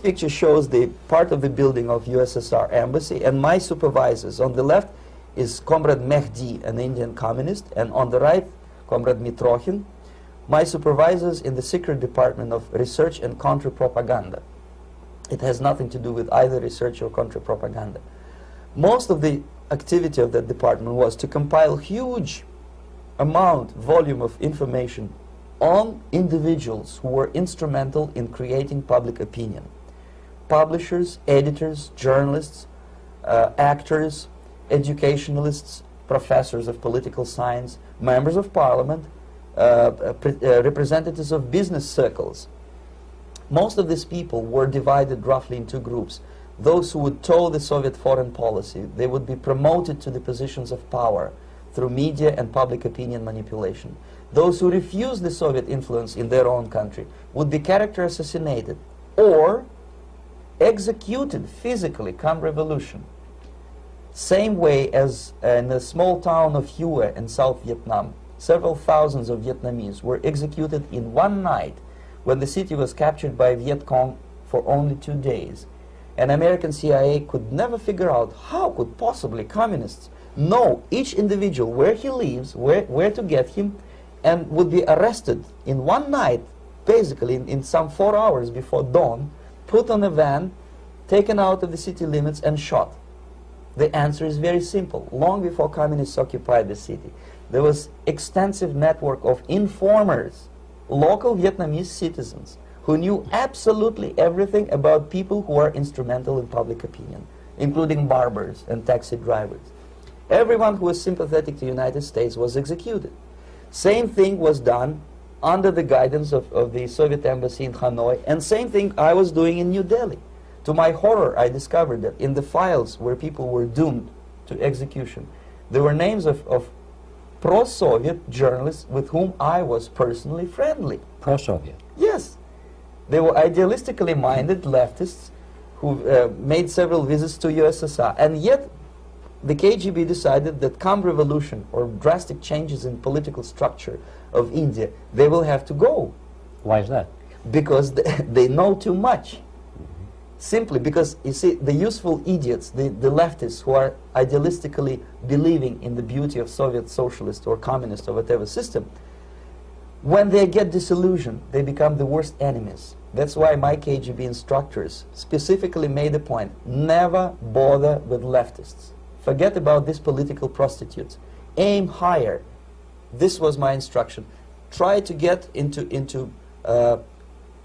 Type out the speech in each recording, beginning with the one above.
picture shows the part of the building of USSR embassy, and my supervisors. On the left is Comrade Mehdi, an Indian communist, and on the right, Comrade Mitrokhin, my supervisors in the secret department of research and counter-propaganda. It has nothing to do with either research or counter-propaganda. Most of the activity of that department was to compile huge volume of information on individuals who were instrumental in creating public opinion. Publishers, editors, journalists, actors, educationalists, professors of political science, members of parliament, representatives of business circles. Most of these people were divided roughly in two groups. Those who would toe the Soviet foreign policy, they would be promoted to the positions of power through media and public opinion manipulation. Those who refused the Soviet influence in their own country would be character assassinated or executed physically come revolution. Same way as in the small town of Hue in South Vietnam, several thousands of Vietnamese were executed in one night when the city was captured by Viet Cong for only 2 days. And American CIA could never figure out how could possibly communists know each individual, where he lives, where to get him, and would be arrested in one night, basically in some 4 hours before dawn, put on a van, taken out of the city limits and shot. The answer is very simple. Long before communists occupied the city, there was extensive network of informers, local Vietnamese citizens, who knew absolutely everything about people who are instrumental in public opinion, including barbers and taxi drivers. Everyone who was sympathetic to the United States was executed. Same thing was done under the guidance of the Soviet embassy in Hanoi, and same thing I was doing in New Delhi. To my horror, I discovered that in the files where people were doomed to execution, there were names of pro-Soviet journalists with whom I was personally friendly. Pro-Soviet? Yes. They were idealistically minded leftists who made several visits to USSR, and yet the KGB decided that come revolution or drastic changes in political structure of India, they will have to go. Why is that? Because they know too much. Simply because, you see, the useful idiots, the leftists who are idealistically believing in the beauty of Soviet socialist or communist or whatever system, when they get disillusioned, they become the worst enemies. That's why my KGB instructors specifically made a point, never bother with leftists. Forget about these political prostitutes. Aim higher. This was my instruction. Try to get into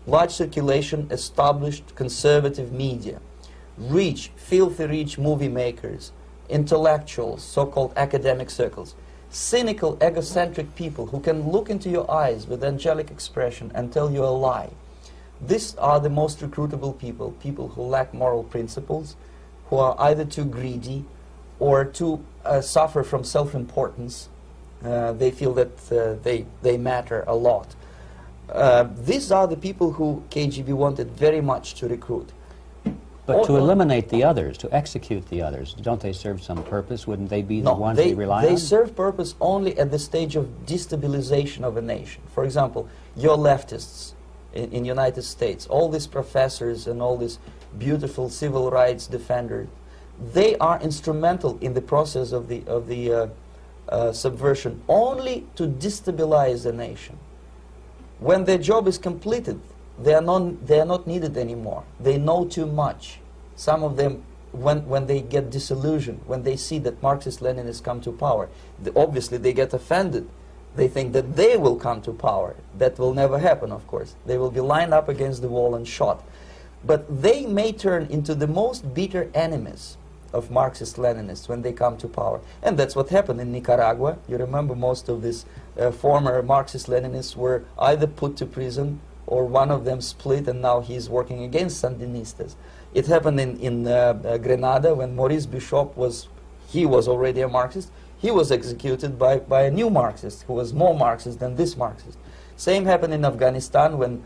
large circulation, established conservative media. Rich, filthy rich movie makers, intellectuals, so-called academic circles. Cynical, egocentric people who can look into your eyes with angelic expression and tell you a lie. These are the most recruitable people, people who lack moral principles, who are either too greedy or too suffer from self-importance. They feel that they matter a lot. These are the people who KGB wanted very much to recruit. But to eliminate the others, to execute the others, don't they serve some purpose? Wouldn't they be the ones they rely on? They serve purpose only at the stage of destabilization of a nation. For example, your leftists in United States, all these professors and all these beautiful civil rights defenders, they are instrumental in the process of the subversion only to destabilize the nation. When their job is completed, they are not needed anymore. They know too much. Some of them, when they get disillusioned, when they see that Marxist-Leninists come to power, obviously they get offended. They think that they will come to power. That will never happen, of course. They will be lined up against the wall and shot. But they may turn into the most bitter enemies of Marxist-Leninists when they come to power. And that's what happened in Nicaragua. You remember most of these former Marxist-Leninists were either put to prison or one of them split, and now he's working against Sandinistas. It happened in Grenada when Maurice Bishop was already a Marxist. He was executed by a new Marxist who was more Marxist than this Marxist. Same happened in Afghanistan when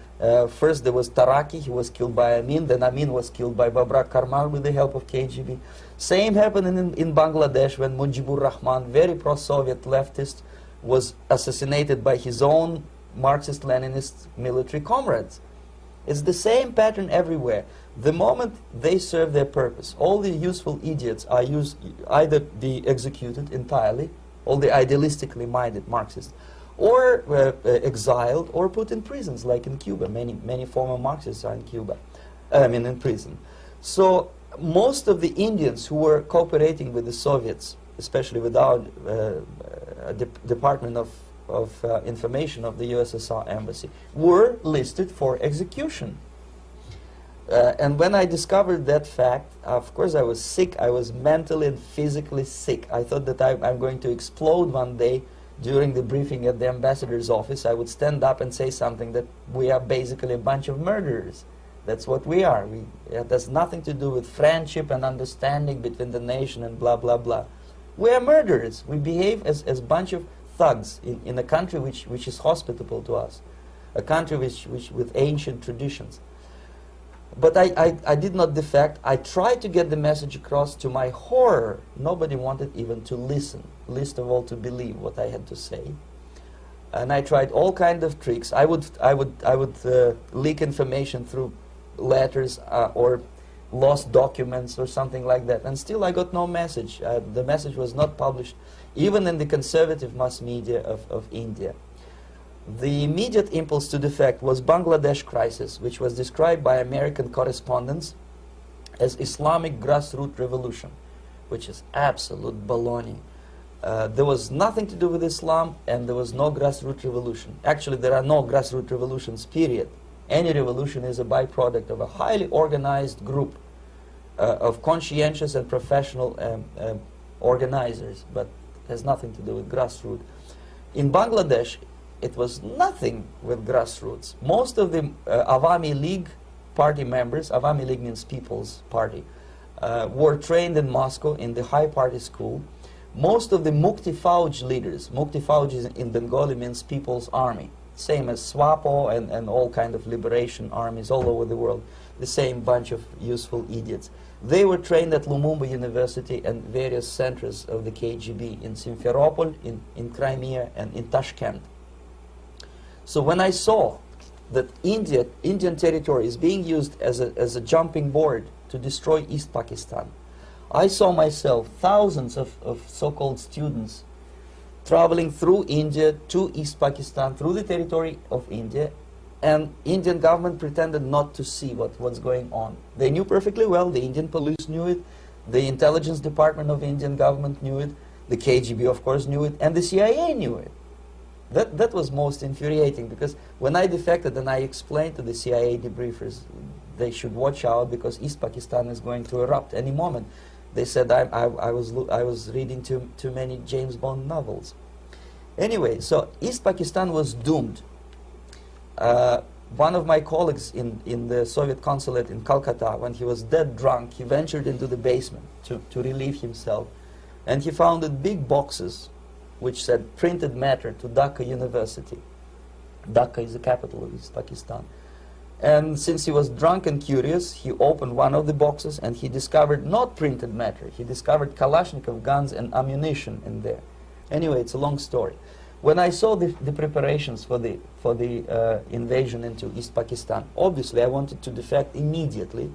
first there was Taraki, he was killed by Amin, then Amin was killed by Babrak Karmal with the help of KGB. Same happened in Bangladesh when Mujibur Rahman, very pro-Soviet leftist, was assassinated by his own Marxist-Leninist military comrades. It's the same pattern everywhere. The moment they serve their purpose, all the useful idiots are either be executed entirely, all the idealistically minded Marxists, or exiled or put in prisons, like in Cuba. Many former Marxists are in Cuba, in prison. So most of the Indians who were cooperating with the Soviets, especially with our Department of Information of the USSR Embassy, were listed for execution. And when I discovered that fact, of course I was sick. I was mentally and physically sick. I thought that I'm going to explode one day during the briefing at the ambassador's office. I would stand up and say something that we are basically a bunch of murderers. That's what we are. It has nothing to do with friendship and understanding between the nation and blah, blah, blah. We are murderers. We behave as a bunch of thugs in a country which is hospitable to us, a country which with ancient traditions. But I did not defect. I tried to get the message across. To my horror, nobody wanted even to listen, least of all to believe what I had to say. And I tried all kinds of tricks. I would leak information through letters or lost documents or something like that. And still I got no message. The message was not published, even in the conservative mass media of India. The immediate impulse to defect was Bangladesh crisis, which was described by American correspondents as Islamic grassroots revolution, which is absolute baloney. There was nothing to do with Islam, and there was no grassroots revolution. Actually, there are no grassroots revolutions, period. Any revolution is a byproduct of a highly organized group of conscientious and professional organizers, but has nothing to do with grassroots. In Bangladesh, it was nothing with grassroots. Most of the Awami League party members, Awami League means People's Party, were trained in Moscow in the High Party School. Most of the Mukti Fauj leaders, Mukti Fauj in Bengali means People's Army, same as SWAPO and all kind of liberation armies all over the world, the same bunch of useful idiots. They were trained at Lumumba University and various centers of the KGB in Simferopol, in Crimea, and in Tashkent. So when I saw that Indian territory is being used as a jumping board to destroy East Pakistan, I saw myself thousands of so-called students traveling through India to East Pakistan, through the territory of India, and Indian government pretended not to see what's going on. They knew perfectly well, the Indian police knew it, the intelligence department of the Indian government knew it, the KGB of course knew it, and the CIA knew it. That was most infuriating, because when I defected and I explained to the CIA debriefers they should watch out because East Pakistan is going to erupt any moment, they said I was reading too many James Bond novels. Anyway, so East Pakistan was doomed. One of my colleagues in the Soviet consulate in Calcutta, when he was dead drunk, he ventured into the basement to relieve himself, and he found big boxes which said printed matter to Dhaka University. Dhaka is the capital of East Pakistan. And since he was drunk and curious, he opened one of the boxes and he discovered not printed matter. He discovered Kalashnikov guns and ammunition in there. Anyway, it's a long story. When I saw the preparations for the invasion into East Pakistan, obviously I wanted to defect immediately